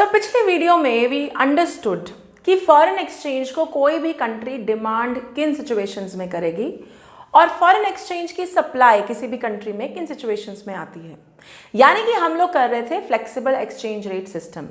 पिछले वीडियो में we understood कि फॉरेन एक्सचेंज को कोई भी कंट्री डिमांड किन सिचुएशंस में करेगी और फॉरेन एक्सचेंज की सप्लाई किसी भी कंट्री में किन सिचुएशंस में आती है। यानी कि हम लोग कर रहे थे फ्लेक्सिबल एक्सचेंज रेट सिस्टम।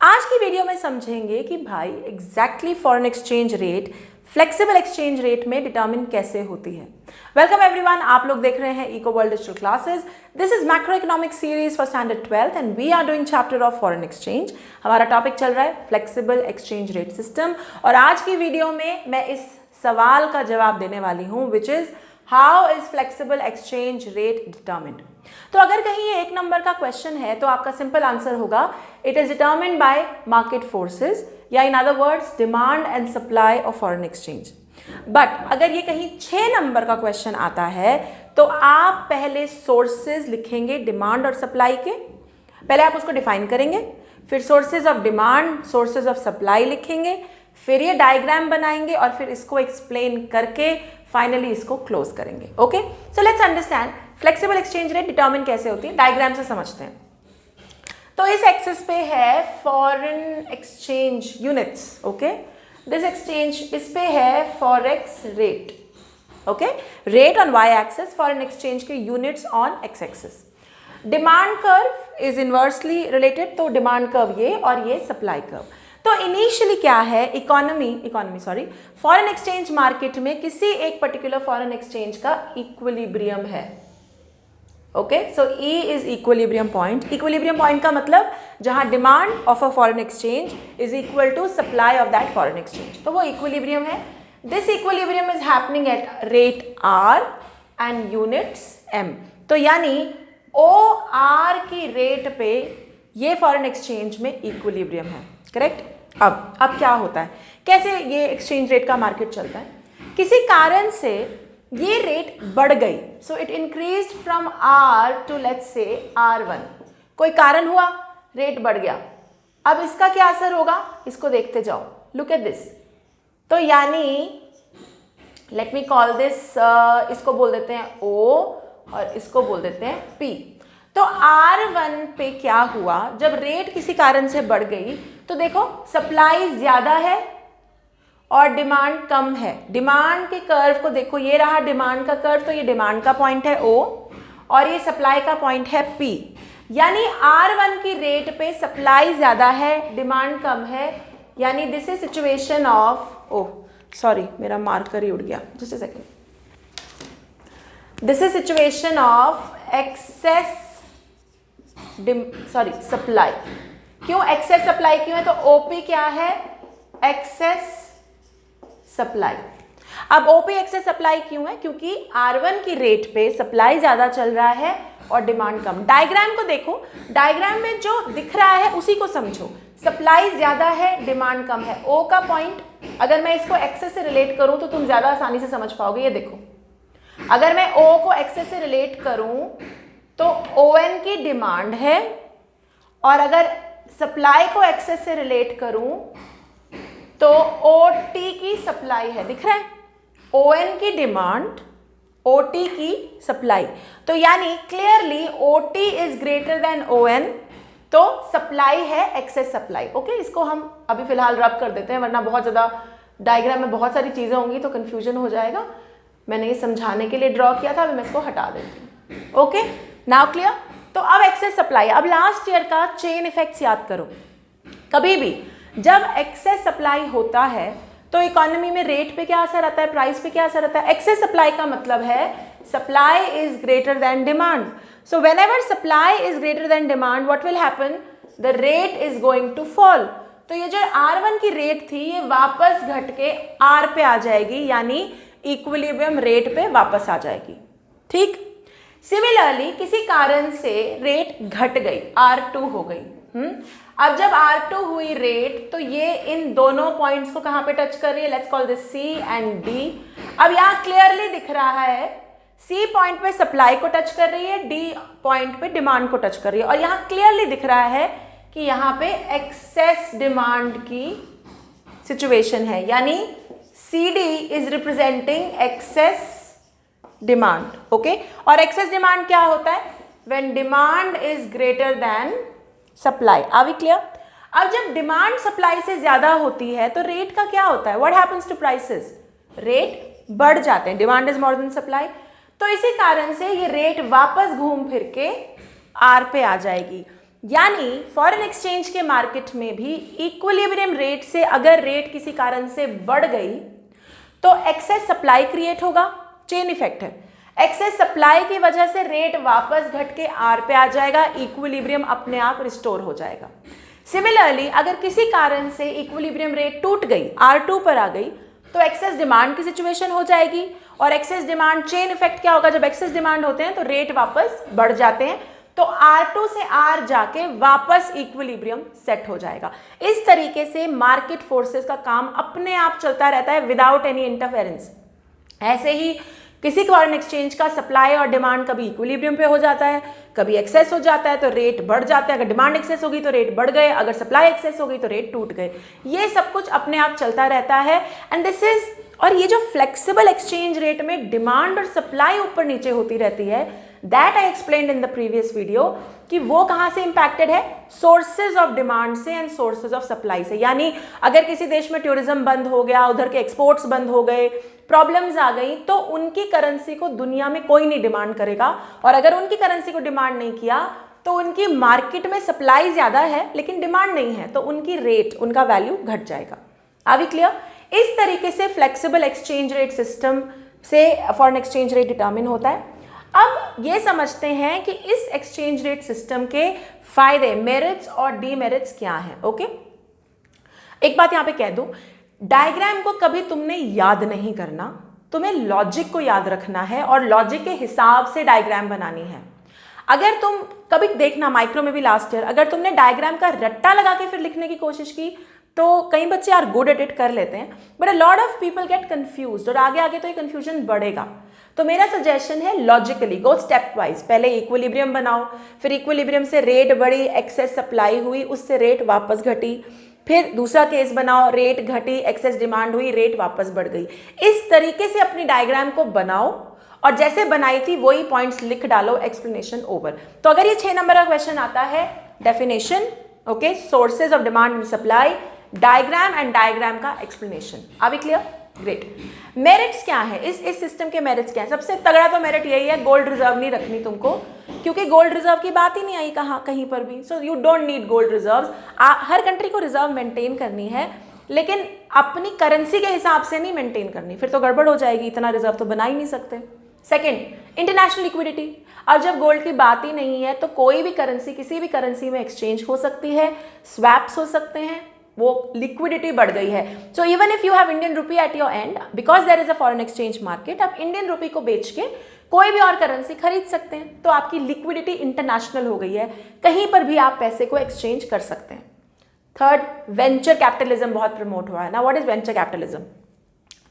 आज की वीडियो में समझेंगे कि भाई exactly foreign exchange rate flexible exchange rate में डिटर्मिन कैसे होती है। वेलकम एवरीवन, आप लोग देख रहे हैं eco world digital classes. This is macro economic series for standard 12th and we are doing chapter of foreign exchange. हमारा टॉपिक चल रहा है फ्लेक्सिबल एक्सचेंज रेट सिस्टम और आज की वीडियो में मैं इस सवाल का जवाब देने वाली हूं which is how is flexible exchange rate determined. तो अगर कहीं ये 1 नंबर का क्वेश्चन है तो आपका सिंपल आंसर होगा it is determined by market forces या in other words demand and supply of foreign exchange. But अगर ये कहीं 6 नंबर का क्वेश्चन आता है तो आप पहले सोर्सेज लिखेंगे डिमांड और सप्लाई के। पहले आप उसको डिफाइन करेंगे, फिर sources of demand sources of supply लिखेंगे, फिर ये डायग्राम बनाएंगे और फिर इसको एक्सप्लेन करके फाइनली इसको क्लोज करेंगे। Okay, so let's understand flexible exchange rate determine कैसे होती है, डायग्राम से समझते हैं। तो इस एक्सिस पे है foreign exchange units, okay, this exchange इस पे है forex rate, okay, rate on Y axis, foreign exchange के units on X axis. Demand curve is inversely related, तो डिमांड कर्व ये और ये सप्लाई कर्व। तो इनिशियली क्या है, फॉरेन एक्सचेंज मार्केट में किसी एक पर्टिकुलर फॉरेन एक्सचेंज का इक्विलिब्रियम है। Okay, so E is equilibrium point. Equilibrium point का मतलब जहां demand of a foreign exchange is equal to supply of that foreign exchange, तो वो इक्विलिब्रियम है। This equilibrium is happening at rate R and units M। तो यानी OR की rate पे ये फॉरेन एक्सचेंज में इक्विलिब्रियम है, करेक्ट। अब क्या होता है, कैसे ये एक्सचेंज रेट का मार्केट चलता है, किसी कारण से ये रेट बढ़ गई, so it increase from R to let's say R1। कोई कारण हुआ, रेट बढ़ गया। अब इसका क्या असर होगा, इसको देखते जाओ, लुक एट दिस। तो यानी लेट मी कॉल दिस, इसको बोल देते हैं O और इसको बोल देते हैं P। तो R1 पे क्या हुआ, जब रेट किसी कारण से बढ़ गई तो देखो सप्लाई ज्यादा है और डिमांड कम है। डिमांड के कर्व को देखो, ये रहा डिमांड का कर्व, तो ये डिमांड का पॉइंट है O और ये सप्लाई का पॉइंट है P। यानी R1 की रेट पे सप्लाई ज्यादा है, डिमांड कम है, यानी this is situation of, oh sorry मेरा मार्कर ही उड़ गया, just a second. This is situation of excess supply. क्यों एक्सेस सप्लाई क्यों है, तो OP क्या है, एक्सेस सप्लाई। अब OP एक्सेस सप्लाई क्यों है, क्योंकि R1 की रेट पे सप्लाई ज्यादा चल रहा है और डिमांड कम। डायग्राम को देखो, डायग्राम में जो दिख रहा है उसी को समझो। सप्लाई ज्यादा है, डिमांड कम है। O का पॉइंट अगर मैं इसको एक्सेस से रिलेट करूं तो तुम ज्यादा आसानी से समझ पाओगे। ये देखो, अगर मैं O को एक्सेस से रिलेट करूं तो ON की डिमांड है और अगर सप्लाई को एक्सेस से रिलेट करूं तो OT की सप्लाई है, दिख रहा है, ON की डिमांड OT की सप्लाई। तो यानी clearly OT is greater then ON, तो सप्लाई है एक्सेस सप्लाई। ओके, इसको हम अभी फिलहाल रब कर देते हैं, वरना बहुत ज्यादा डायग्राम में बहुत सारी चीजें होंगी तो कंफ्यूजन हो जाएगा। मैंने ये समझाने के लिए ड्रॉ किया था, अभी मैं इसको हटा देती हूँ। Okay, now clear. तो अब एक्सेस सप्लाई, अब लास्ट ईयर का चेन इफेक्ट्स याद करो। कभी भी जब एक्सेस सप्लाई होता है तो इकोनॉमी में रेट पे क्या असर आता है, प्राइस पे क्या असर आता है। एक्सेस सप्लाई का मतलब है supply is greater than demand. So whenever supply is greater than demand what will happen, the rate is going to fall. तो ये जो R1 की रेट थी ये वापस घट के R पे आ जाएगी, यानी इक्विलिब्रियम रेट पे वापस आ जाएगी। ठीक, सिमिलरली किसी कारण से रेट घट गई, R2 हो गई। अब जब R2 हुई रेट तो ये इन दोनों पॉइंट्स को कहां पे टच कर रही है, let's call this C and D। अब यहां क्लियरली दिख रहा है C पॉइंट पे सप्लाई को टच कर रही है, D पॉइंट पे डिमांड को टच कर रही है, और यहां क्लियरली दिख रहा है कि यहां पे एक्सेस डिमांड की सिचुएशन है, यानी CD is representing excess demand. Okay, और एक्सेस डिमांड क्या होता है, when demand is greater than supply. Are we clear. अब जब डिमांड सप्लाई से ज्यादा होती है तो रेट का क्या होता है, what happens to prices, rate बढ़ जाते हैं, demand is more than supply. तो इसी कारण से ये रेट वापस घूम फिर के आर पे आ जाएगी। यानी फॉरेन एक्सचेंज के मार्केट में भी इक्विलिब्रियम रेट से अगर रेट किसी कारण से बढ़ गई तो एक्सेस सप्लाई क्रिएट होगा, चेन इफेक्ट है, एक्सेस सप्लाई की वजह से रेट वापस घट के आर पे आ जाएगा, इक्विलिब्रियम अपने आप रिस्टोर हो जाएगा। सिमिलरली अगर किसी कारण से इक्विलिब्रियम रेट टूट गई, R2 पर आ गई, तो एक्सेस डिमांड की सिचुएशन हो जाएगी, और एक्सेस डिमांड, चेन इफेक्ट क्या होगा, जब एक्सेस डिमांड होते हैं तो रेट वापस बढ़ जाते हैं, तो R2 से R जाके वापस इक्विलिब्रियम सेट हो जाएगा। इस तरीके से मार्केट फोर्सेस का काम अपने आप चलता रहता है विदाउट एनी इंटरफेरेंस। ऐसे ही किसी फॉरेन एक्सचेंज का सप्लाई और डिमांड कभी इक्विलिब्रियम पे हो जाता है, कभी एक्सेस हो जाता है तो रेट बढ़ जाता है, अगर डिमांड एक्सेस होगी तो रेट बढ़ गए, अगर सप्लाई एक्सेस हो गई तो रेट टूट गए। ये सब कुछ अपने आप चलता रहता है एंड दिस इज, और ये जो फ्लेक्सिबल एक्सचेंज रेट में डिमांड और सप्लाई ऊपर नीचे होती रहती है, that I explained in the previous video कि वो कहाँ से इंपैक्टेड है, सोर्सेज ऑफ डिमांड से एंड सोर्सेज ऑफ सप्लाई से। यानी अगर किसी देश में टूरिज्म बंद हो गया, उधर के एक्सपोर्ट्स बंद हो गए, प्रॉब्लम्स आ गई, तो उनकी करेंसी को दुनिया में कोई नहीं डिमांड करेगा, और अगर उनकी करेंसी को डिमांड नहीं किया तो उनकी मार्केट में सप्लाई ज्यादा है लेकिन डिमांड नहीं है, तो उनकी रेट, उनका वैल्यू घट जाएगा। Are we clear? इस तरीके से फ्लेक्सिबल एक्सचेंज रेट सिस्टम से फॉरेन एक्सचेंज रेट डिटर्मिन होता है। अब ये समझते हैं कि इस एक्सचेंज रेट सिस्टम के फायदे, मेरिट्स और डीमेरिट्स क्या हैं। ओके, एक बात यहां पे कह दूं, डायग्राम को कभी तुमने याद नहीं करना, तुम्हें लॉजिक को याद रखना है और लॉजिक के हिसाब से डायग्राम बनानी है। अगर तुम कभी देखना, माइक्रो में भी लास्ट ईयर, अगर तुमने डायग्राम का रट्टा लगा के फिर लिखने की कोशिश की तो कई बच्चे आर गुड एट इट कर लेते हैं, but a lot of people get confused, और आगे आगे तो ये कंफ्यूजन बढ़ेगा। तो मेरा सजेशन है लॉजिकली गो स्टेप वाइज, पहले इक्विलिब्रियम बनाओ, फिर इक्विलिब्रियम से रेट बढ़ी, एक्सेस सप्लाई हुई, उससे रेट वापस घटी, फिर दूसरा केस बनाओ, रेट घटी, एक्सेस डिमांड हुई, रेट वापस बढ़ गई। इस तरीके से अपनी डायग्राम को बनाओ और जैसे बनाई थी वही पॉइंट्स लिख डालो, एक्सप्लेनेशन ओवर। तो अगर ये 6 नंबर का क्वेश्चन आता है, definition, okay, sources of demand and supply, diagram and diagram का explanation. Are we clear? Great. Merits क्या है, इस सिस्टम के मेरिट्स क्या है? सबसे तगड़ा तो मेरिट यही है, गोल्ड रिजर्व नहीं रखनी तुमको, क्योंकि गोल्ड रिजर्व की बात ही नहीं आई कहीं पर भी। So you don't need gold reserves. Her country को रिजर्व मेंटेन करनी है, लेकिन अपनी करेंसी के हिसाब से नहीं मेंटेन करनी, फिर तो गड़बड़ हो जाएगी, इतना रिजर्व तो बना ही नहीं सकते। Second, international liquidity. अब जब गोल्ड की बात ही नहीं है तो कोई भी करेंसी किसी भी करेंसी में एक्सचेंज हो सकती है, स्वैप्स हो सकते हैं, वो लिक्विडिटी बढ़ गई है। So even if you have Indian rupee at your end, because there is a foreign exchange market, आप इंडियन रुपी को बेच के कोई भी और करेंसी खरीद सकते हैं, तो आपकी लिक्विडिटी इंटरनेशनल हो गई है, कहीं पर भी आप पैसे को एक्सचेंज कर सकते हैं। थर्ड, वेंचर कैपिटलिज्म बहुत प्रमोट हुआ है ना। What is venture capitalism?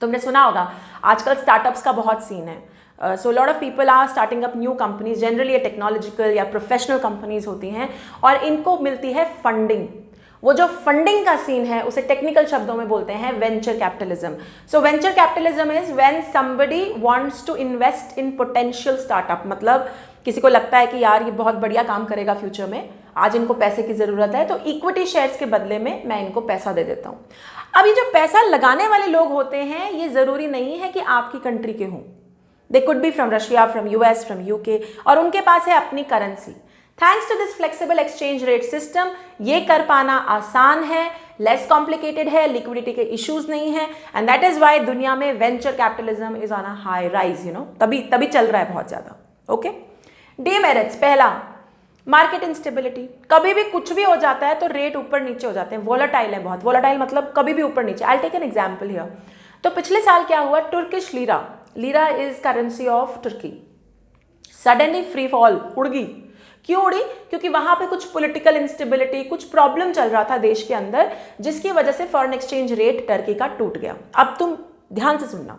तुमने सुना होगा, आजकल स्टार्टअप्स का बहुत सीन है। So lot of people are starting up new companies, generally ये टेक्नोलॉजिकल या प्रोफेशनल कंपनीज होती हैं, और इनको मिलती है फंडिंग। वो जो फंडिंग का सीन है उसे टेक्निकल शब्दों में बोलते हैं venture capitalism. So venture capitalism is when somebody wants to invest in potential startup, मतलब किसी को लगता है कि यार ये बहुत बढ़िया काम करेगा फ्यूचर में, आज इनको पैसे की जरूरत है, तो इक्विटी शेयर्स के बदले में मैं इनको पैसा दे देता हूँ। अब ये जो पैसा लगाने वाले लोग होते हैं, ये जरूरी नहीं है कि आपकी कंट्री के हों, they could be from Russia, from US, from UK, और उनके पास है अपनी currency. Thanks to this flexible exchange rate system ये कर पाना आसान है, लेस कॉम्प्लिकेटेड है, लिक्विडिटी के इश्यूज नहीं है, एंड दैट इज वाई दुनिया में venture capitalism is on a high rise, you know, तभी चल रहा है बहुत ज्यादा। ओके, डीमेरिट्स, पहला, मार्केट इंस्टेबिलिटी। कभी भी कुछ भी हो जाता है तो रेट ऊपर नीचे हो जाते हैं, वोलेटाइल है बहुत, वोलेटाइल मतलब कभी भी ऊपर नीचे। I take an example here. तो पिछले साल क्या हुआ, Turkish lira, lira is currency of Turkey, suddenly free fall, उड़ गई। क्यों उड़ी? क्योंकि वहां पे कुछ पॉलिटिकल इंस्टेबिलिटी, कुछ प्रॉब्लम चल रहा था देश के अंदर, जिसकी वजह से फॉरेन एक्सचेंज रेट टर्की का टूट गया। अब तुम ध्यान से सुनना,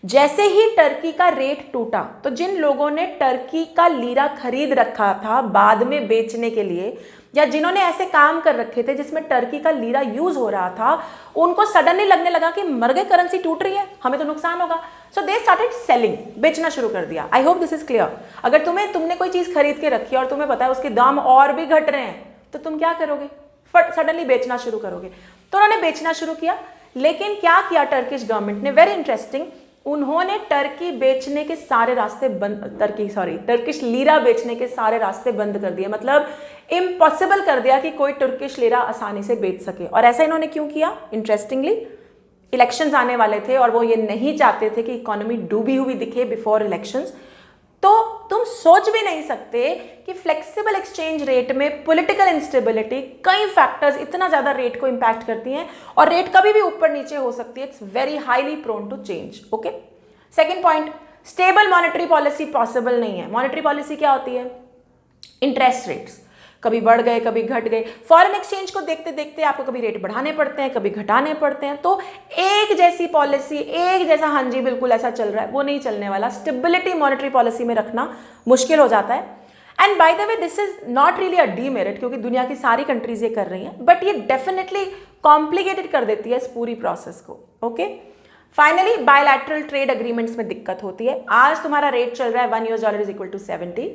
जैसे ही टर्की का रेट टूटा तो जिन लोगों ने टर्की का लीरा खरीद रखा था बाद में बेचने के लिए, या जिन्होंने ऐसे काम कर रखे थे जिसमें टर्की का लीरा यूज हो रहा था, उनको सडनली लगने लगा कि मर गए, करेंसी टूट रही है, हमें तो नुकसान होगा। सो दे स्टार्टेड सेलिंग, बेचना शुरू कर दिया। I hope this is clear. अगर तुमने कोई चीज खरीद के रखी है और तुम्हें पता है उसके दाम और भी घट रहे हैं, तो तुम क्या करोगे? सडनली बेचना शुरू करोगे। तो उन्होंने बेचना शुरू किया, लेकिन क्या किया टर्किश गवर्नमेंट ने, वेरी इंटरेस्टिंग, उन्होंने टर्की बेचने के सारे रास्ते बंद, टर्किश लीरा बेचने के सारे रास्ते बंद कर दिए, मतलब इम्पॉसिबल कर दिया कि कोई टर्किश लीरा आसानी से बेच सके। और ऐसा इन्होंने क्यों किया? इंटरेस्टिंगली, इलेक्शंस आने वाले थे और वो ये नहीं चाहते थे कि इकोनॉमी डूबी हुई दिखे बिफोर इलेक्शंस। तो तुम सोच भी नहीं सकते कि फ्लेक्सिबल एक्सचेंज रेट में पॉलिटिकल इंस्टेबिलिटी, कई फैक्टर्स इतना ज्यादा रेट को इंपैक्ट करती हैं और रेट कभी भी ऊपर नीचे हो सकती है। It's very highly prone to change. Okay, second point, stable monetary policy possible नहीं है। मॉनेटरी पॉलिसी क्या होती है? इंटरेस्ट रेट्स कभी बढ़ गए कभी घट गए, फॉरेन एक्सचेंज को देखते देखते आपको कभी रेट बढ़ाने पड़ते हैं कभी घटाने पड़ते हैं। तो एक जैसी पॉलिसी, एक जैसा हाँ जी बिल्कुल ऐसा चल रहा है, वो नहीं चलने वाला। स्टेबिलिटी मॉनेटरी पॉलिसी में रखना मुश्किल हो जाता है। And by the way this is not really a demerit, क्योंकि दुनिया की सारी कंट्रीज ये कर रही हैं, बट ये डेफिनेटली कॉम्प्लिकेटेड कर देती है इस पूरी प्रोसेस को। Okay, finally bilateral trade agreements में दिक्कत होती है। आज तुम्हारा रेट चल रहा है $1 इज इक्वल टू 70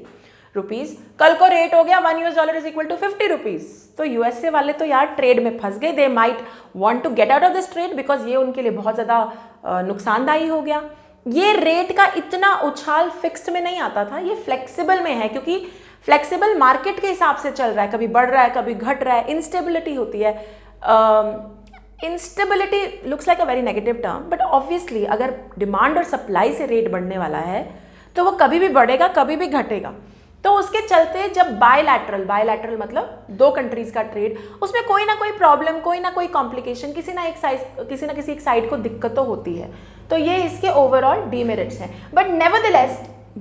रुपीज, कल को रेट हो गया $1 इज इक्वल टू 50 रुपीज। तो यूएसए वाले तो यार ट्रेड में फंस गए। They might want to get out of this trade because ये उनके लिए बहुत ज्यादा नुकसानदायी हो गया। ये रेट का इतना उछाल फिक्स्ड में नहीं आता था, ये फ्लेक्सिबल में है, क्योंकि फ्लेक्सिबल मार्केट के हिसाब से चल रहा है, कभी बढ़ रहा है कभी घट रहा है, इंस्टेबिलिटी होती है। Instability looks like a very negative term, but obviously अगर डिमांड और सप्लाई से रेट बढ़ने वाला है तो वो कभी भी बढ़ेगा कभी भी घटेगा। तो उसके चलते जब बायलैटरल मतलब दो कंट्रीज का ट्रेड, उसमें कोई ना कोई प्रॉब्लम, कोई ना कोई कॉम्प्लिकेशन, किसी ना किसी एक साइड को दिक्कत तो होती है। तो ये इसके ओवरऑल डीमेरिट्स हैं। बट नेवरदलेस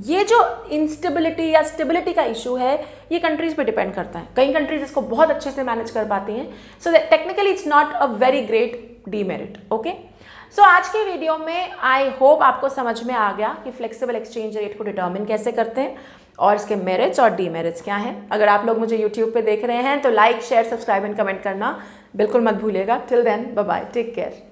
ये जो इंस्टेबिलिटी या स्टेबिलिटी का इशू है ये कंट्रीज पे डिपेंड करता है। कई कंट्रीज इसको बहुत अच्छे से मैनेज कर पाती हैं, so technically it's not a very great demerit. Okay, so आज के वीडियो में आई होप आपको समझ में आ गया कि फ्लेक्सिबल एक्सचेंज रेट को डिटर्मिन कैसे करते हैं और इसके मेरिट्स और डीमेरिट्स क्या हैं। अगर आप लोग मुझे यूट्यूब पे देख रहे हैं तो like share subscribe and comment करना बिल्कुल मत भूलिएगा। Till then bye bye, take care.